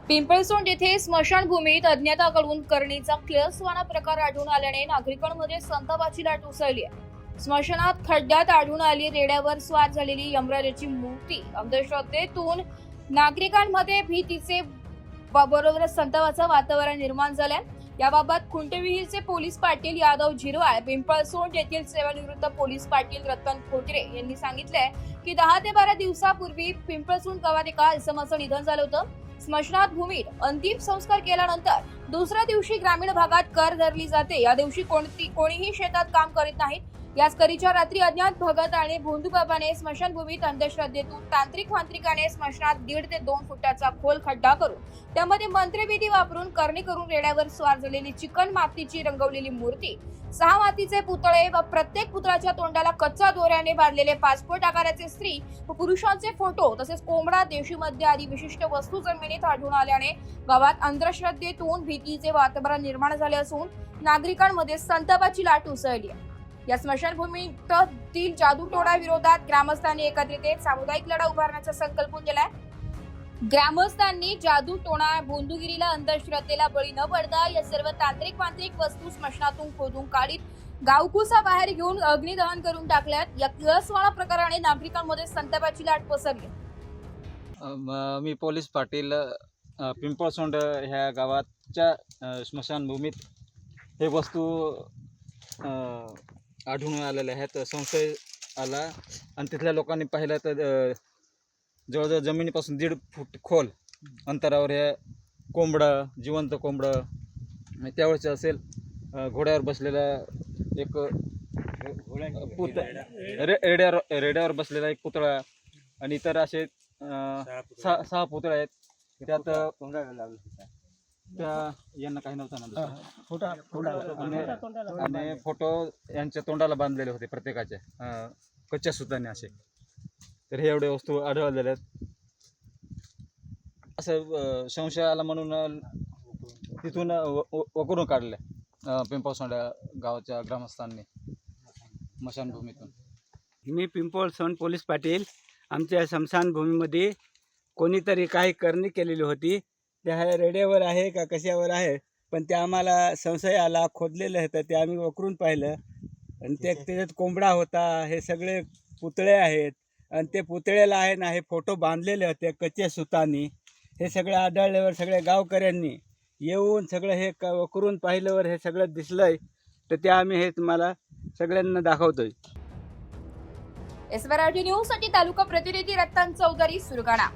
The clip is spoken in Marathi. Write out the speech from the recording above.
पिंपळसोंड येथे स्मशानभूमीत अज्ञाताकडून करणीचा किळसवाणा प्रकार आढळून आल्याने नागरिकांमध्ये संतापाची लाट उसळली आहे। स्मशानात खड्ड्यात आढळून आली रेड्यावर स्वार झालेली यमराजाची मूर्ती अंधश्रद्धेतून नागरिकांमध्ये भीतीचे बरोबरच संतापाचं वातावरण निर्माण झालंय। याबाबत खुंटेविहीरचे पोलीस पाटील यादव झिरवाळ, पिंपळसोंड येथील सेवानिवृत्त पोलीस पाटील रतन खोटरे यांनी सांगितलंय की 10 ते 12 दिवसापूर्वी पिंपळसोंड गावात एका इसमाचं निधन झालं होतं। स्मशानात भूमीत अंतिम संस्कार केल्यानंतर दुसऱ्या दिवशी ग्रामीण भागात कर धरली जाते। या दिवशी कोणीही शेतात काम करीत नाहीत। याच करीच्या रात्री अज्ञात भगत आणि भोंदूबाबाने स्मशानभूमीत अंधश्रद्धेतून तांत्रिकाने स्मशानात 1.5 ते 2 फुटाचा खोल खड्डा करून त्यामध्ये मंत्रविधी वापरून करणी करून रेड्यावर स्वार झालेली चिकन मातीची रंगवलेली मूर्ती, 6 मातीचे पुतळे व प्रत्येक पुतळ्याच्या तोंडाला कच्च्या दोऱ्याने बांधलेले पासपोर्ट आकाराचे स्त्री व पुरुषांचे फोटो तसेच कोंबडा, देशी मद्य आदी विशिष्ट वस्तू जमिनीत आढळून आल्याने गावात अंधश्रद्धेतून भीतीचे वातावरण निर्माण झाले असून नागरिकांमध्ये संतापाची लाट उसळली आहे। या स्मशानभूमीतील जादूटोणा विरोधात ग्रामस्थांनी एकत्रित येत सामुदायिक लढा उभारण्याचा संकल्प केलाय। ग्रामस्थांनी जादूटोणा, भोंदूगिरीला, अंधश्रद्धेला बळी न पडता या सर्व तांत्रिक वस्तू स्मशानातून खोदून काढीत गावकुसा बाहेर घेऊन अग्निदहन करून टाकल्यात। या किळसवाणा प्रकाराने नागरिकांमध्ये संतापाची लाट पसरली। मी पोलीस पाटील पिंपळसोंड ह्या गावाच्या स्मशानभूमीत हे वस्तू आढळून आलेल्या आहेत। संशय आला आणि तिथल्या लोकांनी पाहिलं तर जवळजवळ जमिनीपासून 1.5 फूट खोल अंतरावर हे कोंबडं, जिवंत कोंबडं, त्यावेळेस असेल घोड्यावर बसलेला एक रेड्यावर बसलेला एक पुतळा आणि इतर असे 6 पुतळे आहेत। त्यात त्या यांना काही नव्हतं ना आणि फोटो यांच्या तोंडाला बांधलेले होते प्रत्येकाच्या कच्च्या सुताने असे। तर हे एवढे वस्तू आढळलेल्या आहेत। असं संशय आला म्हणून तिथून वकरून काढले पिंपळसोंड गावाच्या ग्रामस्थांनी स्मशानभूमीतून। मी पिंपळसोंड पोलीस पाटील, आमच्या स्मशानभूमीमध्ये कोणीतरी काही करणी केलेली होती। त्या रेड्यावर आहे का कशावर आहे, पण ते आम्हाला संशय आला, खोदलेलं होतं ते आम्ही वकरून पाहिलं आणि त्याच्यात कोंबडा होता। हे सगळे पुतळे आहेत आणि ते पुतळ्याला आहे ना हे फोटो बांधलेले होते कच्च्या सुतांनी। हे सगळं आढळल्यावर सगळ्या गावकऱ्यांनी येऊन सगळं हे वकरून पाहिल्यावर हे सगळं दिसलंय, तर ते आम्ही हे तुम्हाला सगळ्यांना दाखवतोय। एसआरटी न्यूज साठी तालुका प्रतिनिधी रतन चौधरी, सुरगाणा।